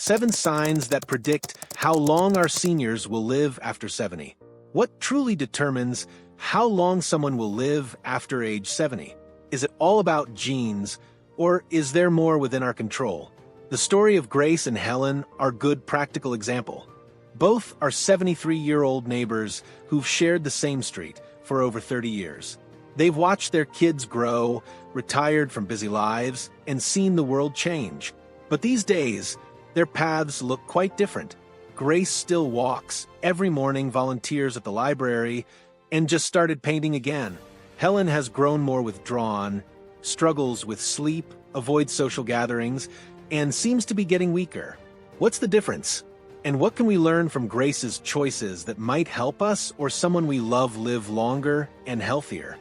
7 signs that predict how long our seniors will live after 70. What truly determines how long someone will live after age 70? Is it all about genes, or is there more within our control? The story of Grace and Helen are a good practical example. Both are 73-year-old neighbors who've shared the same street for over 30 years. They've watched their kids grow, retired from busy lives, and seen the world change. But these days, their paths look quite different. Grace still walks, every morning volunteers at the library, and just started painting again. Helen has grown more withdrawn, struggles with sleep, avoids social gatherings, and seems to be getting weaker. What's the difference? And what can we learn from Grace's choices that might help us or someone we love live longer and healthier?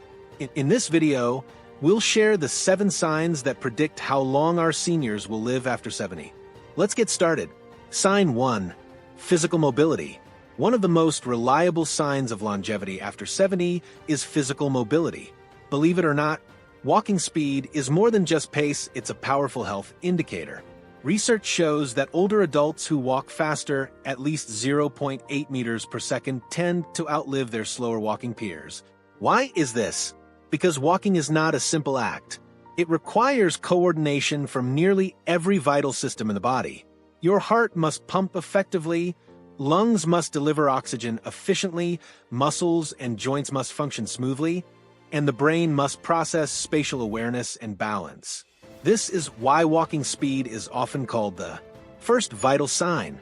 In this video, we'll share the 7 signs that predict how long our seniors will live after 70. Let's get started. Sign 1. Physical mobility. One of the most reliable signs of longevity after 70 is physical mobility. Believe it or not, walking speed is more than just pace, it's a powerful health indicator. Research shows that older adults who walk faster, at least 0.8 meters per second, tend to outlive their slower walking peers. Why is this? Because walking is not a simple act. It requires coordination from nearly every vital system in the body. Your heart must pump effectively, lungs must deliver oxygen efficiently, muscles and joints must function smoothly, and the brain must process spatial awareness and balance. This is why walking speed is often called the first vital sign.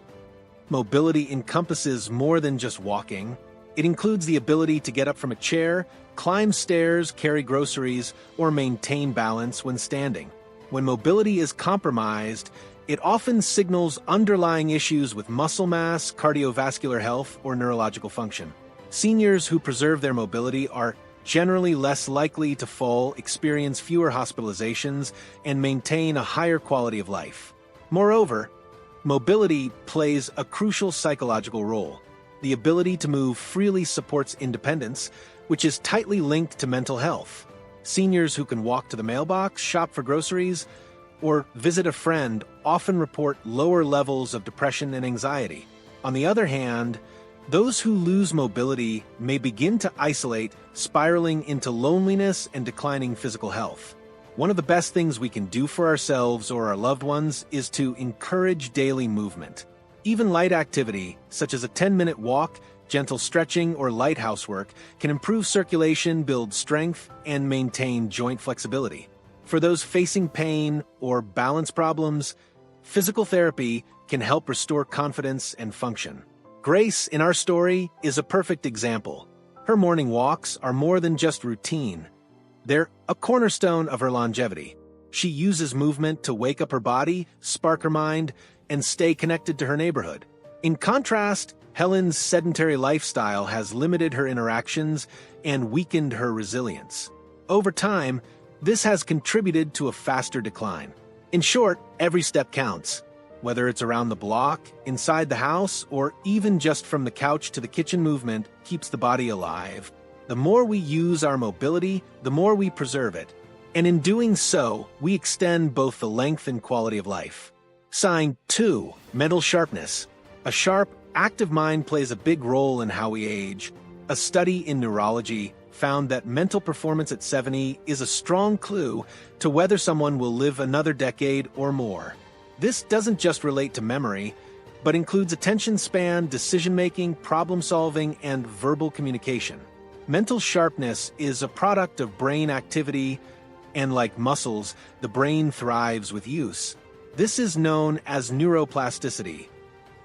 Mobility encompasses more than just walking. It includes the ability to get up from a chair, climb stairs, carry groceries, or maintain balance when standing. When mobility is compromised, it often signals underlying issues with muscle mass, cardiovascular health, or neurological function. Seniors who preserve their mobility are generally less likely to fall, experience fewer hospitalizations, and maintain a higher quality of life. Moreover, mobility plays a crucial psychological role. The ability to move freely supports independence, which is tightly linked to mental health. Seniors who can walk to the mailbox, shop for groceries, or visit a friend often report lower levels of depression and anxiety. On the other hand, those who lose mobility may begin to isolate, spiraling into loneliness and declining physical health. One of the best things we can do for ourselves or our loved ones is to encourage daily movement. Even light activity, such as a 10-minute walk, gentle stretching, or light housework, can improve circulation, build strength, and maintain joint flexibility. For those facing pain or balance problems, physical therapy can help restore confidence and function. Grace, in our story, is a perfect example. Her morning walks are more than just routine. They're a cornerstone of her longevity. She uses movement to wake up her body, spark her mind, and stay connected to her neighborhood. In contrast, Helen's sedentary lifestyle has limited her interactions and weakened her resilience. Over time, this has contributed to a faster decline. In short, every step counts. Whether it's around the block, inside the house, or even just from the couch to the kitchen, movement keeps the body alive. The more we use our mobility, the more we preserve it. And in doing so, we extend both the length and quality of life. Sign 2. Mental sharpness. A sharp, active mind plays a big role in how we age. A study in neurology found that mental performance at 70 is a strong clue to whether someone will live another decade or more. This doesn't just relate to memory, but includes attention span, decision-making, problem-solving, and verbal communication. Mental sharpness is a product of brain activity, and like muscles, the brain thrives with use. This is known as neuroplasticity,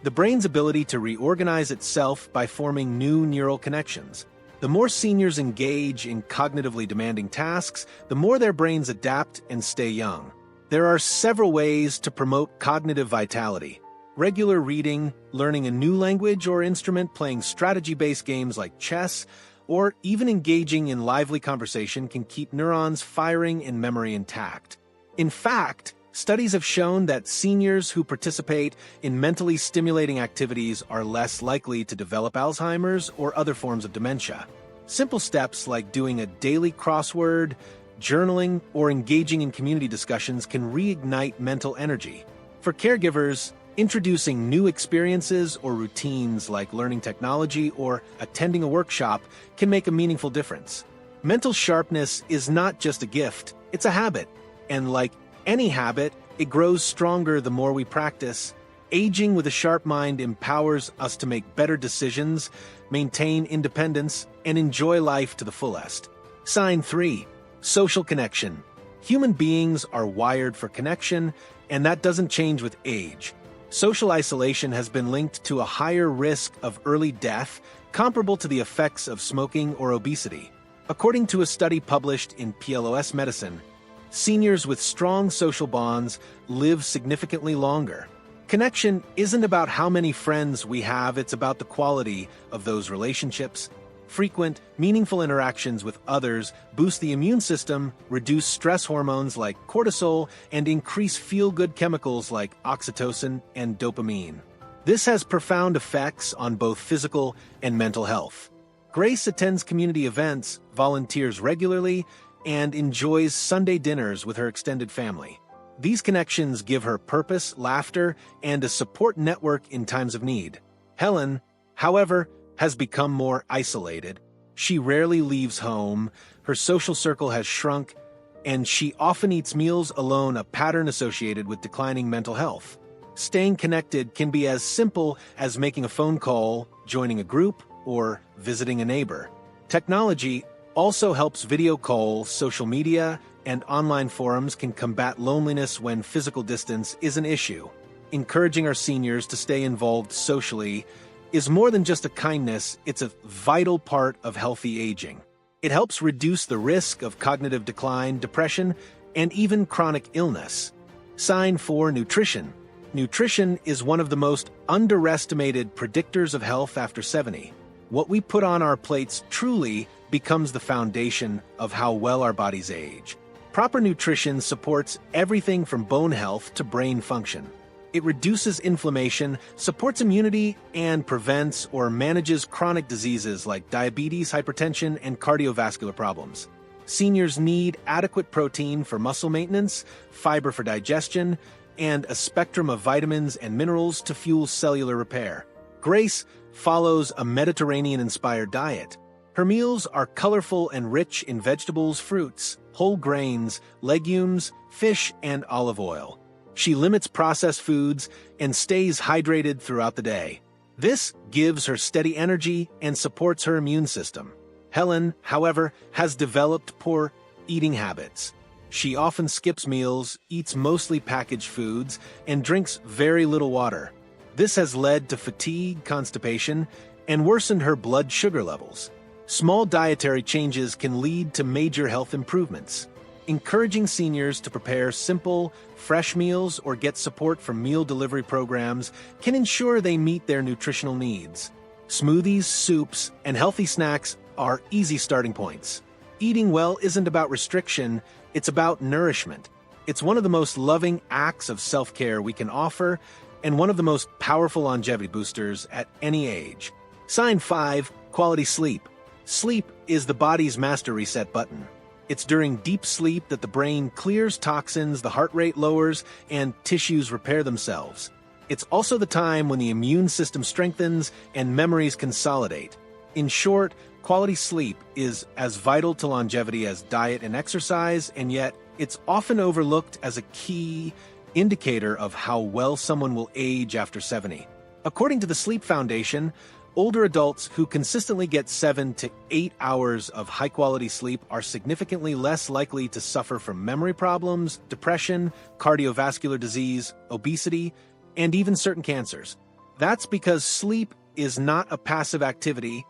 the brain's ability to reorganize itself by forming new neural connections. The more seniors engage in cognitively demanding tasks, the more their brains adapt and stay young. There are several ways to promote cognitive vitality. Regular reading, learning a new language or instrument, playing strategy-based games like chess, or even engaging in lively conversation can keep neurons firing and memory intact. In fact, studies have shown that seniors who participate in mentally stimulating activities are less likely to develop Alzheimer's or other forms of dementia. Simple steps like doing a daily crossword, journaling, or engaging in community discussions can reignite mental energy. For caregivers, Introducing new experiences or routines like learning technology or attending a workshop can make a meaningful difference. Mental sharpness is not just a gift, it's a habit. And like any habit, it grows stronger the more we practice. Aging with a sharp mind empowers us to make better decisions, maintain independence, and enjoy life to the fullest. Sign 3. Social connection. Human beings are wired for connection, and that doesn't change with age. Social isolation has been linked to a higher risk of early death, comparable to the effects of smoking or obesity. According to a study published in PLOS Medicine, seniors with strong social bonds live significantly longer. Connection isn't about how many friends we have, it's about the quality of those relationships. Frequent, meaningful interactions with others boost the immune system, reduce stress hormones like cortisol, and increase feel-good chemicals like oxytocin and dopamine. This has profound effects on both physical and mental health. Grace attends community events, volunteers regularly, and enjoys Sunday dinners with her extended family. These connections give her purpose, laughter, and a support network in times of need. Helen, however, has become more isolated. She rarely leaves home, her social circle has shrunk, and she often eats meals alone, a pattern associated with declining mental health. Staying connected can be as simple as making a phone call, joining a group, or visiting a neighbor. Technology also helps. Video calls, social media, and online forums can combat loneliness when physical distance is an issue. Encouraging our seniors to stay involved socially is more than just a kindness, it's a vital part of healthy aging. It helps reduce the risk of cognitive decline, depression, and even chronic illness. Sign 4. Nutrition. Nutrition is one of the most underestimated predictors of health after 70. What we put on our plates truly becomes the foundation of how well our bodies age. Proper nutrition supports everything from bone health to brain function. It reduces inflammation, supports immunity, and prevents or manages chronic diseases like diabetes, hypertension, and cardiovascular problems. Seniors need adequate protein for muscle maintenance, fiber for digestion, and a spectrum of vitamins and minerals to fuel cellular repair. Grace follows a Mediterranean-inspired diet. Her meals are colorful and rich in vegetables, fruits, whole grains, legumes, fish, and olive oil. She limits processed foods and stays hydrated throughout the day. This gives her steady energy and supports her immune system. Helen, however, has developed poor eating habits. She often skips meals, eats mostly packaged foods, and drinks very little water. This has led to fatigue, constipation, and worsened her blood sugar levels. Small dietary changes can lead to major health improvements. Encouraging seniors to prepare simple, fresh meals or get support from meal delivery programs can ensure they meet their nutritional needs. Smoothies, soups, and healthy snacks are easy starting points. Eating well isn't about restriction, it's about nourishment. It's one of the most loving acts of self-care we can offer and one of the most powerful longevity boosters at any age. Sign 5. Quality sleep. Sleep is the body's master reset button. It's during deep sleep that the brain clears toxins, the heart rate lowers, and tissues repair themselves. It's also the time when the immune system strengthens and memories consolidate. In short, quality sleep is as vital to longevity as diet and exercise, and yet it's often overlooked as a key indicator of how well someone will age after 70. According to the Sleep Foundation, older adults who consistently get 7 to 8 hours of high-quality sleep are significantly less likely to suffer from memory problems, depression, cardiovascular disease, obesity, and even certain cancers. That's because sleep is not a passive activity.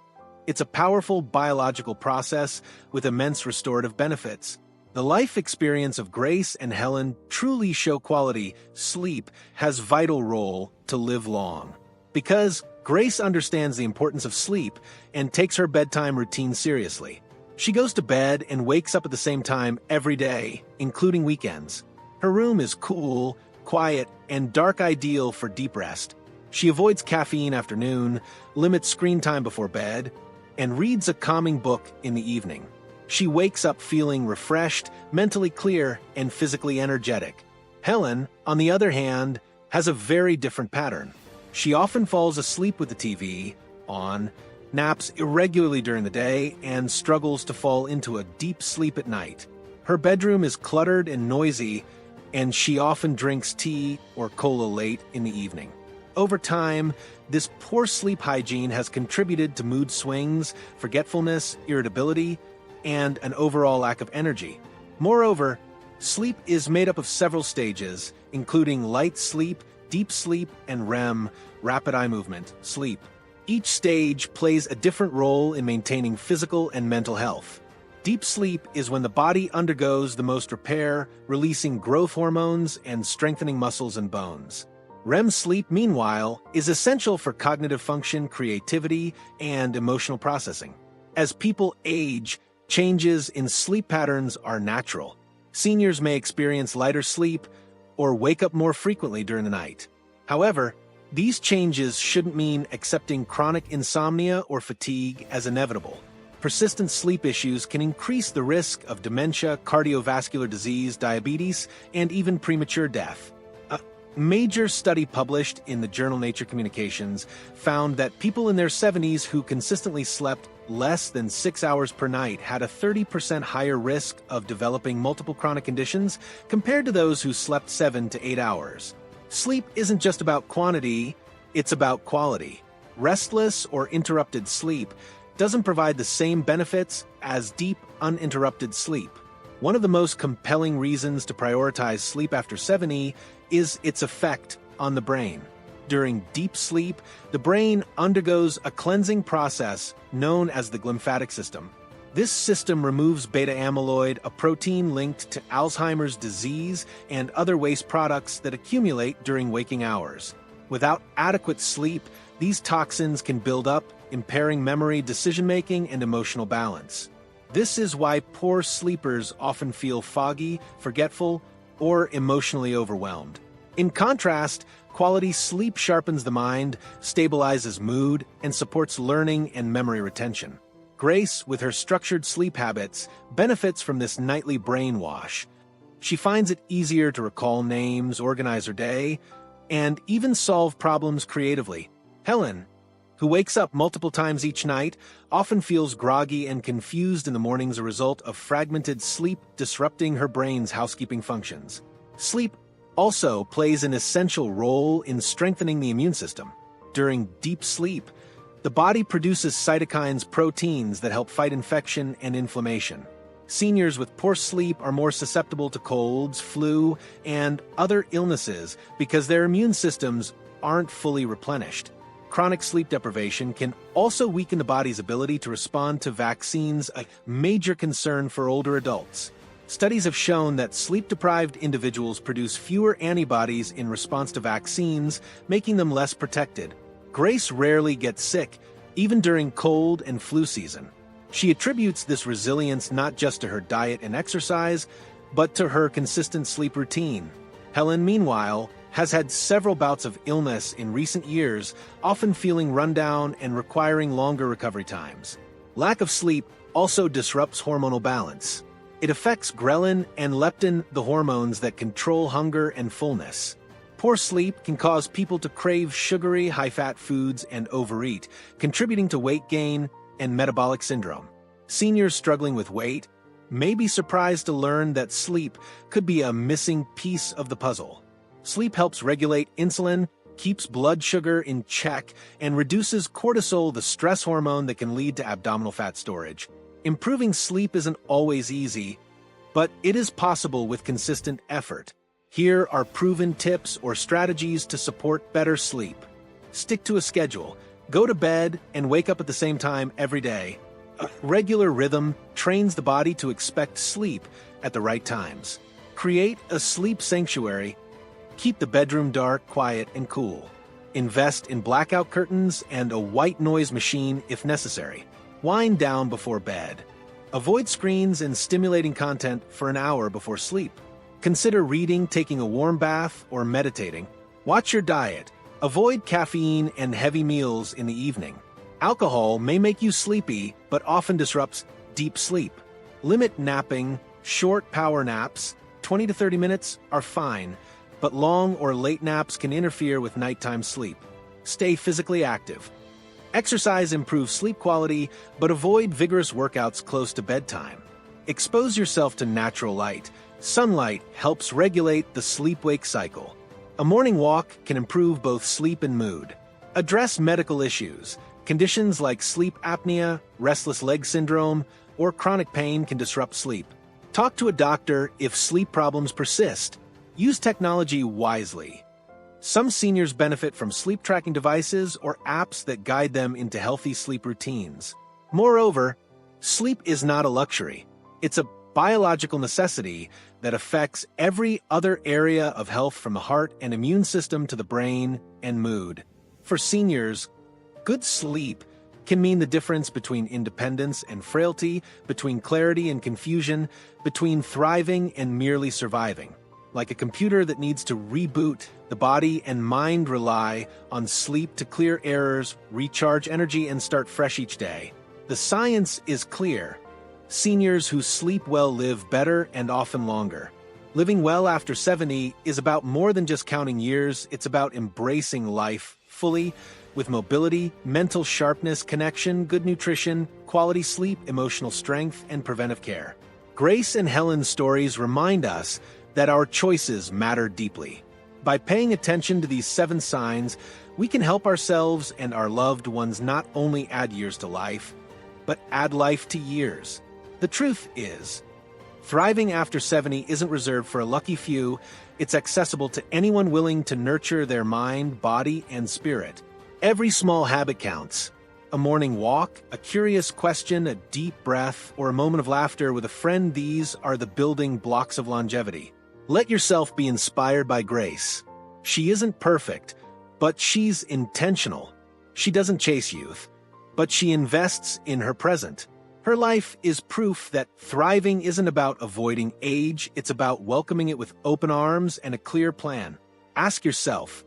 It's a powerful biological process with immense restorative benefits. The life experience of Grace and Helen truly show quality sleep has a vital role to live long. Because Grace understands the importance of sleep and takes her bedtime routine seriously. She goes to bed and wakes up at the same time every day, including weekends. Her room is cool, quiet, and dark, ideal for deep rest. She avoids caffeine after noon, limits screen time before bed, and reads a calming book in the evening. She wakes up feeling refreshed, mentally clear, and physically energetic. Helen, on the other hand, has a very different pattern. She often falls asleep with the TV on, naps irregularly during the day, and struggles to fall into a deep sleep at night. Her bedroom is cluttered and noisy, and she often drinks tea or cola late in the evening. Over time, this poor sleep hygiene has contributed to mood swings, forgetfulness, irritability, and an overall lack of energy. Moreover, sleep is made up of several stages, including light sleep, deep sleep, and REM, rapid eye movement, sleep. Each stage plays a different role in maintaining physical and mental health. Deep sleep is when the body undergoes the most repair, releasing growth hormones and strengthening muscles and bones. REM sleep, meanwhile, is essential for cognitive function, creativity, and emotional processing. As people age, changes in sleep patterns are natural. Seniors may experience lighter sleep or wake up more frequently during the night. However, these changes shouldn't mean accepting chronic insomnia or fatigue as inevitable. Persistent sleep issues can increase the risk of dementia, cardiovascular disease, diabetes, and even premature death. A major study published in the journal Nature Communications found that people in their 70s who consistently slept less than 6 hours per night had a 30% higher risk of developing multiple chronic conditions compared to those who slept 7 to 8 hours. Sleep isn't just about quantity, it's about quality. Restless or interrupted sleep doesn't provide the same benefits as deep, uninterrupted sleep. One of the most compelling reasons to prioritize sleep after 70 is its effect on the brain. During deep sleep, the brain undergoes a cleansing process known as the glymphatic system. This system removes beta amyloid, a protein linked to Alzheimer's disease and other waste products that accumulate during waking hours. Without adequate sleep, these toxins can build up, impairing memory, decision-making, and emotional balance. This is why poor sleepers often feel foggy, forgetful, or emotionally overwhelmed. In contrast, quality sleep sharpens the mind, stabilizes mood, and supports learning and memory retention. Grace, with her structured sleep habits, benefits from this nightly brainwash. She finds it easier to recall names, organize her day, and even solve problems creatively. Helen, who wakes up multiple times each night, often feels groggy and confused in the morning as a result of fragmented sleep disrupting her brain's housekeeping functions. Sleep also plays an essential role in strengthening the immune system. During deep sleep, the body produces cytokines, proteins that help fight infection and inflammation. Seniors with poor sleep are more susceptible to colds, flu, and other illnesses because their immune systems aren't fully replenished. Chronic sleep deprivation can also weaken the body's ability to respond to vaccines, a major concern for older adults. Studies have shown that sleep-deprived individuals produce fewer antibodies in response to vaccines, making them less protected. Grace rarely gets sick, even during cold and flu season. She attributes this resilience not just to her diet and exercise, but to her consistent sleep routine. Helen, meanwhile, has had several bouts of illness in recent years, often feeling run down and requiring longer recovery times. Lack of sleep also disrupts hormonal balance. It affects ghrelin and leptin, the hormones that control hunger and fullness. Poor sleep can cause people to crave sugary, high-fat foods and overeat, contributing to weight gain and metabolic syndrome. Seniors struggling with weight may be surprised to learn that sleep could be a missing piece of the puzzle. Sleep helps regulate insulin, keeps blood sugar in check, and reduces cortisol, the stress hormone that can lead to abdominal fat storage. Improving sleep isn't always easy, but it is possible with consistent effort. Here are proven tips or strategies to support better sleep. Stick to a schedule. Go to bed and wake up at the same time every day. A regular rhythm trains the body to expect sleep at the right times. Create a sleep sanctuary. Keep the bedroom dark, quiet, and cool. Invest in blackout curtains and a white noise machine if necessary. Wind down before bed. Avoid screens and stimulating content for an hour before sleep. Consider reading, taking a warm bath, or meditating. Watch your diet. Avoid caffeine and heavy meals in the evening. Alcohol may make you sleepy, but often disrupts deep sleep. Limit napping. Short power naps, 20 to 30 minutes, are fine. but long or late naps can interfere with nighttime sleep. Stay physically active. Exercise improves sleep quality, but avoid vigorous workouts close to bedtime. Expose yourself to natural light. Sunlight helps regulate the sleep-wake cycle. A morning walk can improve both sleep and mood. Address medical issues. Conditions like sleep apnea, restless leg syndrome, or chronic pain can disrupt sleep. Talk to a doctor if sleep problems persist. Use technology wisely. Some seniors benefit from sleep tracking devices or apps that guide them into healthy sleep routines. Moreover, sleep is not a luxury. It's a biological necessity that affects every other area of health, from the heart and immune system to the brain and mood. For seniors, good sleep can mean the difference between independence and frailty, between clarity and confusion, between thriving and merely surviving. Like a computer that needs to reboot, the body and mind rely on sleep to clear errors, recharge energy, and start fresh each day. The science is clear. Seniors who sleep well live better and often longer. Living well after 70 is about more than just counting years. It's about embracing life fully, with mobility, mental sharpness, connection, good nutrition, quality sleep, emotional strength, and preventive care. Grace and Helen's stories remind us that our choices matter deeply. By paying attention to these 7 signs, we can help ourselves and our loved ones not only add years to life, but add life to years. The truth is, thriving after 70 isn't reserved for a lucky few. It's accessible to anyone willing to nurture their mind, body, and spirit. Every small habit counts. A morning walk, a curious question, a deep breath, or a moment of laughter with a friend — these are the building blocks of longevity. Let yourself be inspired by Grace. She isn't perfect, but she's intentional. She doesn't chase youth, but she invests in her present. Her life is proof that thriving isn't about avoiding age, it's about welcoming it with open arms and a clear plan. Ask yourself,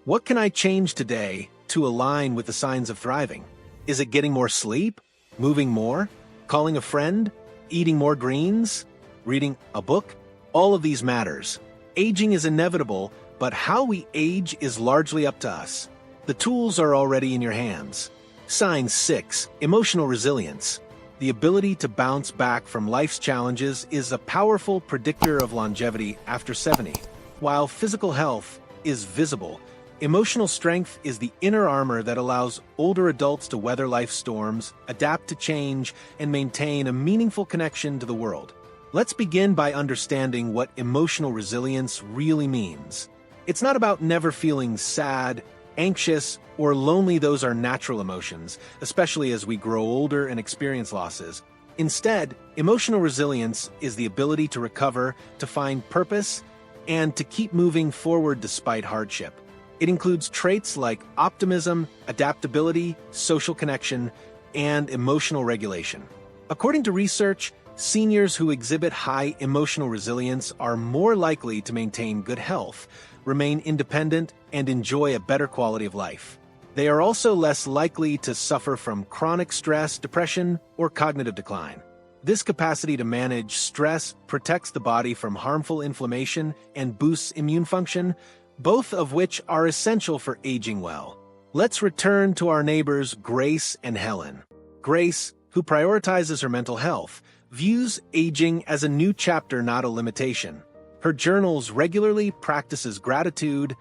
what can I change today to align with the signs of thriving? Is it getting more sleep? Moving more? Calling a friend? Eating more greens? Reading a book? All of these matters. Aging is inevitable, but how we age is largely up to us. The tools are already in your hands. Sign 6. Emotional resilience. The ability to bounce back from life's challenges is a powerful predictor of longevity after 70. While physical health is visible, emotional strength is the inner armor that allows older adults to weather life's storms, adapt to change, and maintain a meaningful connection to the world. Let's begin by understanding what emotional resilience really means. It's not about never feeling sad, anxious, or lonely. Those are natural emotions, especially as we grow older and experience losses. Instead, emotional resilience is the ability to recover, to find purpose, and to keep moving forward despite hardship. It includes traits like optimism, adaptability, social connection, and emotional regulation. According to research, seniors who exhibit high emotional resilience are more likely to maintain good health, remain independent, and enjoy a better quality of life. They are also less likely to suffer from chronic stress, depression, or cognitive decline. This capacity to manage stress protects the body from harmful inflammation and boosts immune function, both of which are essential for aging well. Let's return to our neighbors Grace and Helen. Grace, who prioritizes her mental health, views aging as a new chapter, not a limitation. Her journals regularly, practices gratitude,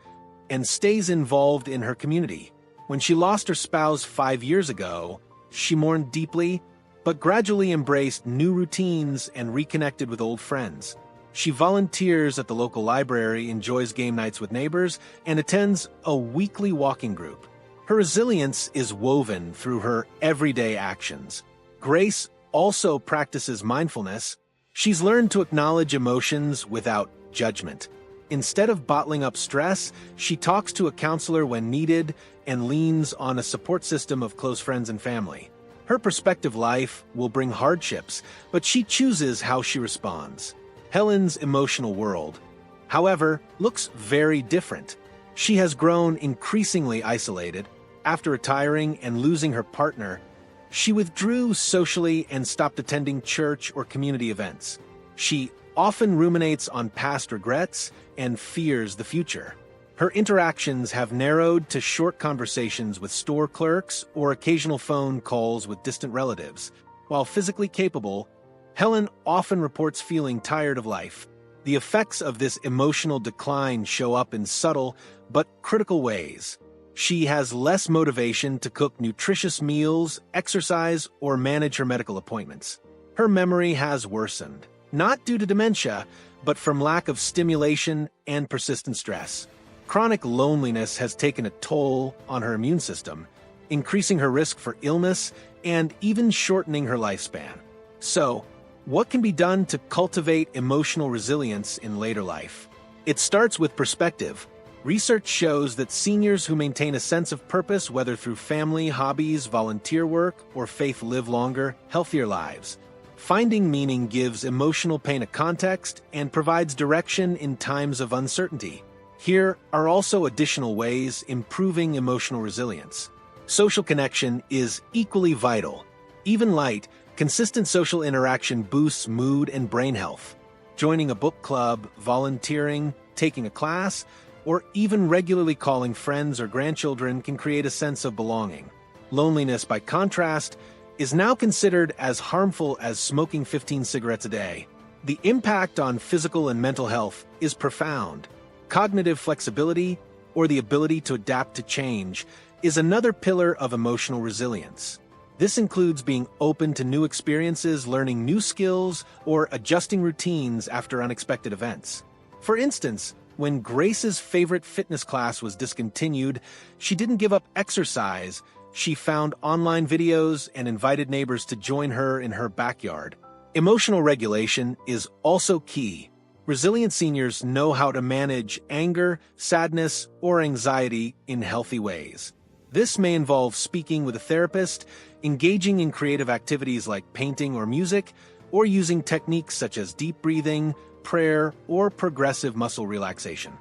and stays involved in her community. When she lost her spouse 5 years ago, she mourned deeply, but gradually embraced new routines and reconnected with old friends. She volunteers at the local library, enjoys game nights with neighbors, and attends a weekly walking group. Her resilience is woven through her everyday actions. Grace also practices mindfulness. She's learned to acknowledge emotions without judgment. Instead of bottling up stress, she talks to a counselor when needed and leans on a support system of close friends and family. Her perspective: life will bring hardships, but she chooses how she responds. Helen's emotional world, however, looks very different. She has grown increasingly isolated. After retiring and losing her partner, she withdrew socially and stopped attending church or community events. She often ruminates on past regrets and fears the future. Her interactions have narrowed to short conversations with store clerks or occasional phone calls with distant relatives. While physically capable, Helen often reports feeling tired of life. The effects of this emotional decline show up in subtle but critical ways. She has less motivation to cook nutritious meals, exercise, or manage her medical appointments. Her memory has worsened, not due to dementia, but from lack of stimulation and persistent stress. Chronic loneliness has taken a toll on her immune system, increasing her risk for illness and even shortening her lifespan. So, what can be done to cultivate emotional resilience in later life? It starts with perspective. Research shows that seniors who maintain a sense of purpose, whether through family, hobbies, volunteer work, or faith, live longer, healthier lives. Finding meaning gives emotional pain a context and provides direction in times of uncertainty. Here are also additional ways improving emotional resilience. Social connection is equally vital. Even light, consistent social interaction boosts mood and brain health. Joining a book club, volunteering, taking a class, or even regularly calling friends or grandchildren can create a sense of belonging. Loneliness, by contrast, is now considered as harmful as smoking 15 cigarettes a day. The impact on physical and mental health is profound. Cognitive flexibility, or the ability to adapt to change, is another pillar of emotional resilience. This includes being open to new experiences, learning new skills, or adjusting routines after unexpected events. For instance, when Grace's favorite fitness class was discontinued, she didn't give up exercise. She found online videos and invited neighbors to join her in her backyard. Emotional regulation is also key. Resilient seniors know how to manage anger, sadness, or anxiety in healthy ways. This may involve speaking with a therapist, engaging in creative activities like painting or music, or using techniques such as deep breathing, prayer, or progressive muscle relaxation.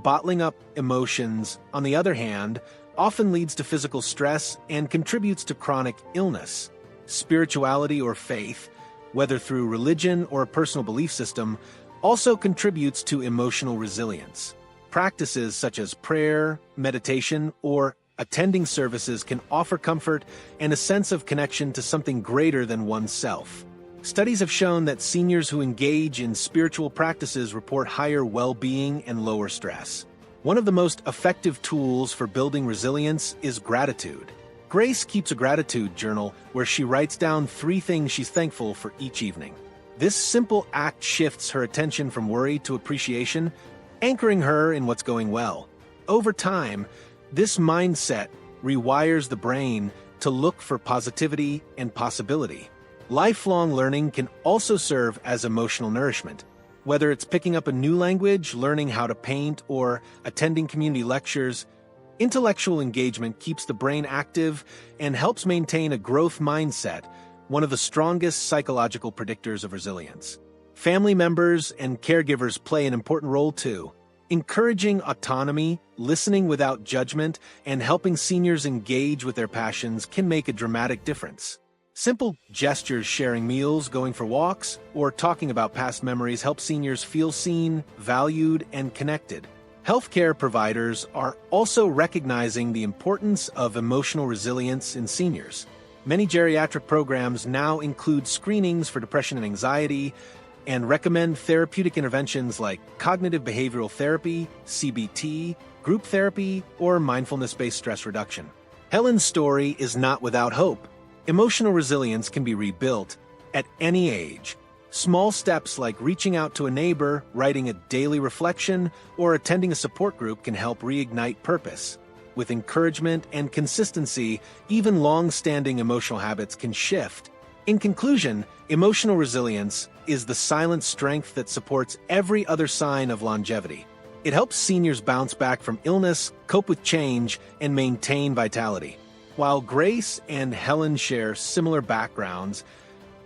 Bottling up emotions, on the other hand, often leads to physical stress and contributes to chronic illness. Spirituality or faith, whether through religion or a personal belief system, also contributes to emotional resilience. Practices such as prayer, meditation, or attending services can offer comfort and a sense of connection to something greater than oneself. Studies have shown that seniors who engage in spiritual practices report higher well-being and lower stress. One of the most effective tools for building resilience is gratitude. Grace keeps a gratitude journal where she writes down 3 things she's thankful for each evening. This simple act shifts her attention from worry to appreciation, anchoring her in what's going well. Over time, this mindset rewires the brain to look for positivity and possibility. Lifelong learning can also serve as emotional nourishment. Whether it's picking up a new language, learning how to paint, or attending community lectures, intellectual engagement keeps the brain active and helps maintain a growth mindset, one of the strongest psychological predictors of resilience. Family members and caregivers play an important role too. Encouraging autonomy, listening without judgment, and helping seniors engage with their passions can make a dramatic difference. Simple gestures, sharing meals, going for walks, or talking about past memories help seniors feel seen, valued, and connected. Healthcare providers are also recognizing the importance of emotional resilience in seniors. Many geriatric programs now include screenings for depression and anxiety and recommend therapeutic interventions like cognitive behavioral therapy, CBT, group therapy, or mindfulness-based stress reduction. Helen's story is not without hope. Emotional resilience can be rebuilt at any age. Small steps like reaching out to a neighbor, writing a daily reflection, or attending a support group can help reignite purpose. With encouragement and consistency, even long-standing emotional habits can shift. In conclusion, emotional resilience is the silent strength that supports every other sign of longevity. It helps seniors bounce back from illness, cope with change, and maintain vitality. While Grace and Helen share similar backgrounds,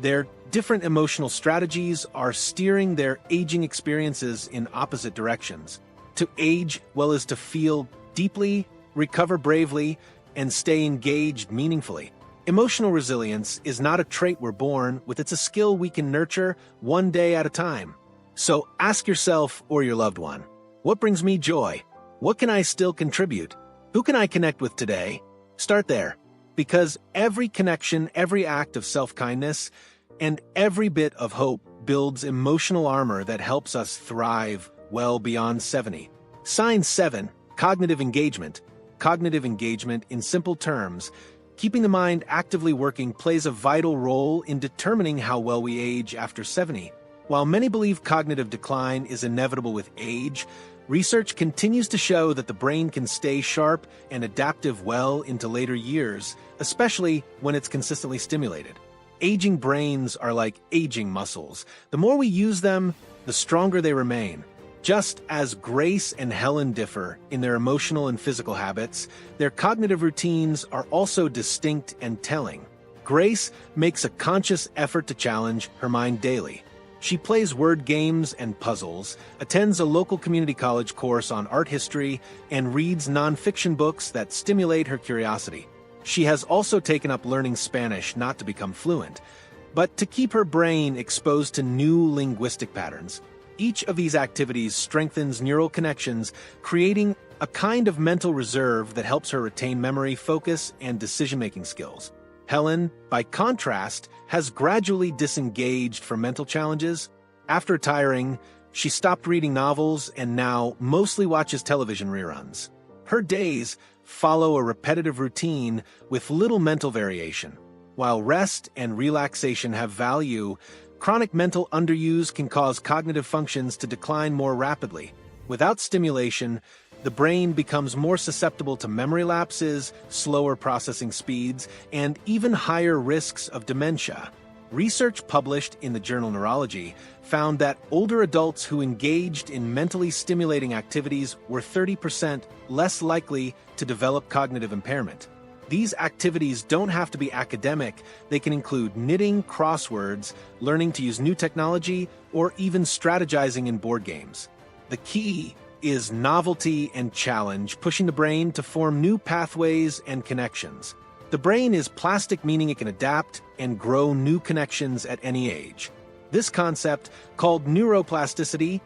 their different emotional strategies are steering their aging experiences in opposite directions. To age well is to feel deeply, recover bravely, and stay engaged meaningfully. Emotional resilience is not a trait we're born with, it's a skill we can nurture one day at a time. So ask yourself or your loved one, what brings me joy? What can I still contribute? Who can I connect with today? Start there, because every connection, every act of self-kindness, and every bit of hope builds emotional armor that helps us thrive well beyond 70. Sign 7, cognitive engagement. Cognitive engagement, in simple terms, keeping the mind actively working plays a vital role in determining how well we age after 70. While many believe cognitive decline is inevitable with age, research continues to show that the brain can stay sharp and adaptive well into later years, especially when it's consistently stimulated. Aging brains are like aging muscles. The more we use them, the stronger they remain. Just as Grace and Helen differ in their emotional and physical habits, their cognitive routines are also distinct and telling. Grace makes a conscious effort to challenge her mind daily. She plays word games and puzzles, attends a local community college course on art history, and reads nonfiction books that stimulate her curiosity. She has also taken up learning Spanish not to become fluent, but to keep her brain exposed to new linguistic patterns. Each of these activities strengthens neural connections, creating a kind of mental reserve that helps her retain memory, focus, and decision-making skills. Helen, by contrast, has gradually disengaged from mental challenges. After retiring, she stopped reading novels and now mostly watches television reruns. Her days follow a repetitive routine with little mental variation. While rest and relaxation have value, chronic mental underuse can cause cognitive functions to decline more rapidly. Without stimulation, the brain becomes more susceptible to memory lapses, slower processing speeds, and even higher risks of dementia. Research published in the journal Neurology found that older adults who engaged in mentally stimulating activities were 30% less likely to develop cognitive impairment. These activities don't have to be academic. They can include knitting, crosswords, learning to use new technology, or even strategizing in board games. The key is novelty and challenge, pushing the brain to form new pathways and connections. The brain is plastic, meaning it can adapt and grow new connections at any age. This concept, called neuroplasticity,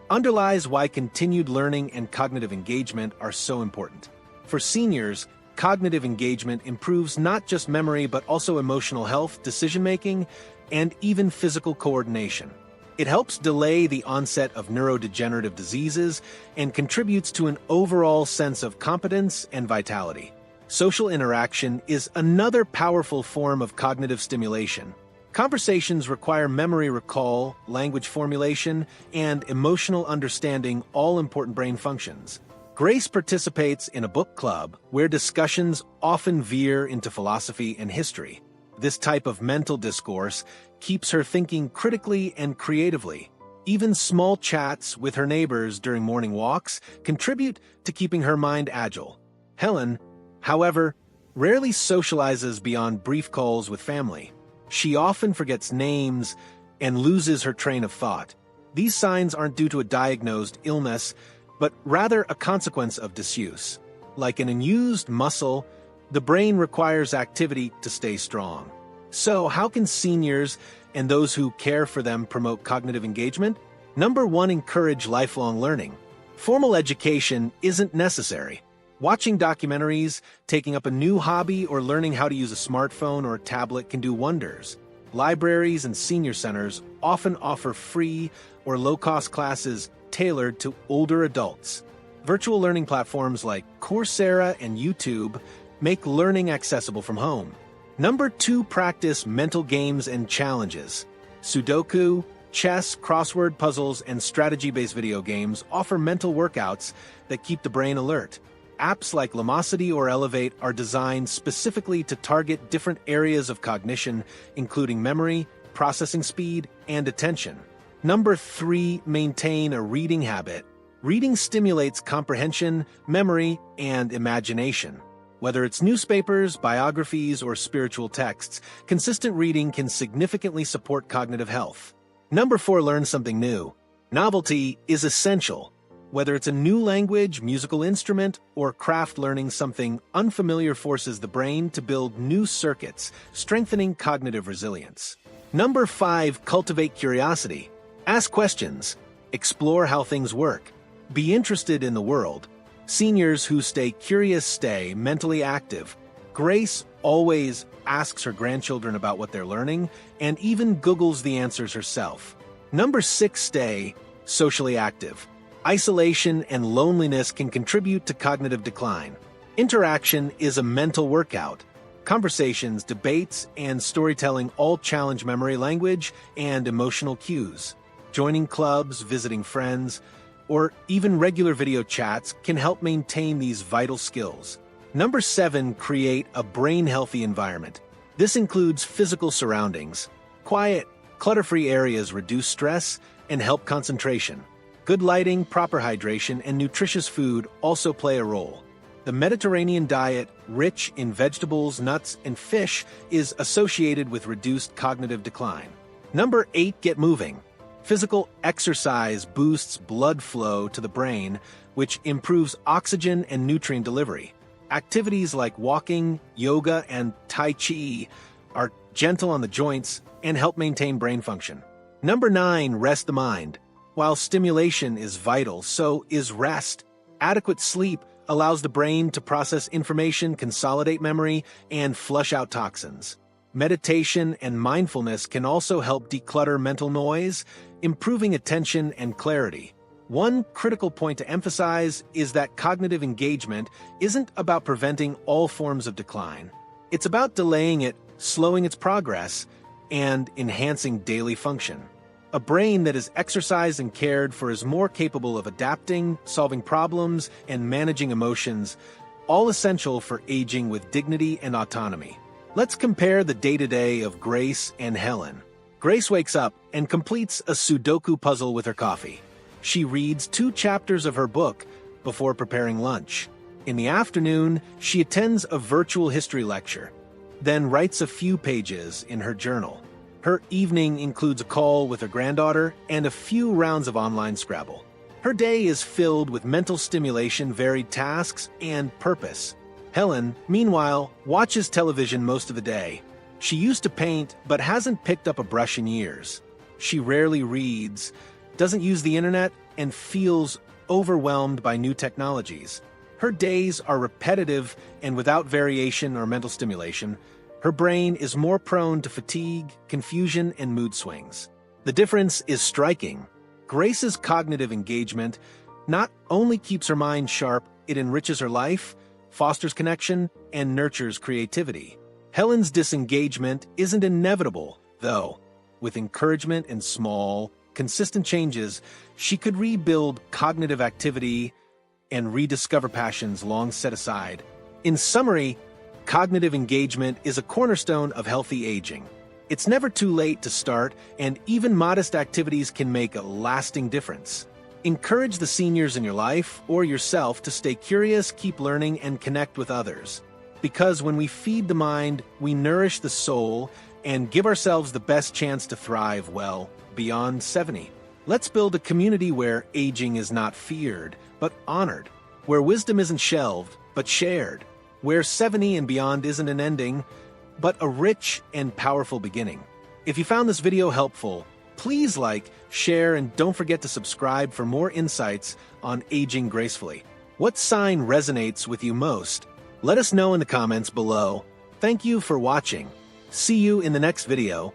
underlies why continued learning and cognitive engagement are so important. For seniors, cognitive engagement improves not just memory but also emotional health, decision-making, and even physical coordination. It helps delay the onset of neurodegenerative diseases and contributes to an overall sense of competence and vitality. Social interaction is another powerful form of cognitive stimulation. Conversations require memory recall, language formulation, and emotional understanding, all important brain functions. Grace participates in a book club where discussions often veer into philosophy and history. This type of mental discourse keeps her thinking critically and creatively. Even small chats with her neighbors during morning walks contribute to keeping her mind agile. Helen, however, rarely socializes beyond brief calls with family. She often forgets names and loses her train of thought. These signs aren't due to a diagnosed illness, but rather a consequence of disuse. Like an unused muscle, the brain requires activity to stay strong. So, how can seniors and those who care for them promote cognitive engagement? Number 1, encourage lifelong learning. Formal education isn't necessary. Watching documentaries, taking up a new hobby, or learning how to use a smartphone or a tablet can do wonders. Libraries and senior centers often offer free or low-cost classes tailored to older adults. Virtual learning platforms like Coursera and YouTube make learning accessible from home. Number 2, practice mental games and challenges. Sudoku, chess, crossword puzzles, and strategy-based video games offer mental workouts that keep the brain alert. Apps like Lumosity or Elevate are designed specifically to target different areas of cognition, including memory, processing speed, and attention. Number 3, maintain a reading habit. Reading stimulates comprehension, memory, and imagination. Whether it's newspapers, biographies, or spiritual texts, consistent reading can significantly support cognitive health. Number 4, learn something new. Novelty is essential. Whether it's a new language, musical instrument, or craft, learning something unfamiliar forces the brain to build new circuits, strengthening cognitive resilience. Number 5, cultivate curiosity. Ask questions. Explore how things work. Be interested in the world. Seniors who stay curious stay mentally active. Grace always asks her grandchildren about what they're learning and even Googles the answers herself. Number 6, stay socially active. Isolation and loneliness can contribute to cognitive decline. Interaction is a mental workout. Conversations, debates, and storytelling all challenge memory, language, and emotional cues. Joining clubs, visiting friends, or even regular video chats can help maintain these vital skills. Number 7, create a brain-healthy environment. This includes physical surroundings. Quiet, clutter-free areas reduce stress and help concentration. Good lighting, proper hydration, and nutritious food also play a role. The Mediterranean diet, rich in vegetables, nuts, and fish, is associated with reduced cognitive decline. Number 8, get moving. Physical exercise boosts blood flow to the brain, which improves oxygen and nutrient delivery. Activities like walking, yoga, and Tai Chi are gentle on the joints and help maintain brain function. Number 9, rest the mind. While stimulation is vital, so is rest. Adequate sleep allows the brain to process information, consolidate memory, and flush out toxins. Meditation and mindfulness can also help declutter mental noise, improving attention and clarity. One critical point to emphasize is that cognitive engagement isn't about preventing all forms of decline. It's about delaying it, slowing its progress, and enhancing daily function. A brain that is exercised and cared for is more capable of adapting, solving problems, and managing emotions, all essential for aging with dignity and autonomy. Let's compare the day-to-day of Grace and Helen. Grace wakes up and completes a Sudoku puzzle with her coffee. She reads 2 chapters of her book before preparing lunch. In the afternoon, she attends a virtual history lecture, then writes a few pages in her journal. Her evening includes a call with her granddaughter and a few rounds of online Scrabble. Her day is filled with mental stimulation, varied tasks, and purpose. Helen, meanwhile, watches television most of the day. She used to paint, but hasn't picked up a brush in years. She rarely reads, doesn't use the internet, and feels overwhelmed by new technologies. Her days are repetitive and without variation or mental stimulation. Her brain is more prone to fatigue, confusion, and mood swings. The difference is striking. Grace's cognitive engagement not only keeps her mind sharp, it enriches her life, fosters connection, and nurtures creativity. Helen's disengagement isn't inevitable, though. With encouragement and small, consistent changes, she could rebuild cognitive activity and rediscover passions long set aside. In summary, cognitive engagement is a cornerstone of healthy aging. It's never too late to start, and even modest activities can make a lasting difference. Encourage the seniors in your life or yourself to stay curious, keep learning, and connect with others. Because when we feed the mind, we nourish the soul and give ourselves the best chance to thrive well beyond 70. Let's build a community where aging is not feared, but honored, where wisdom isn't shelved, but shared, where 70 and beyond isn't an ending, but a rich and powerful beginning. If you found this video helpful, please like, share, and don't forget to subscribe for more insights on aging gracefully. What sign resonates with you most? Let us know in the comments below. Thank you for watching. See you in the next video.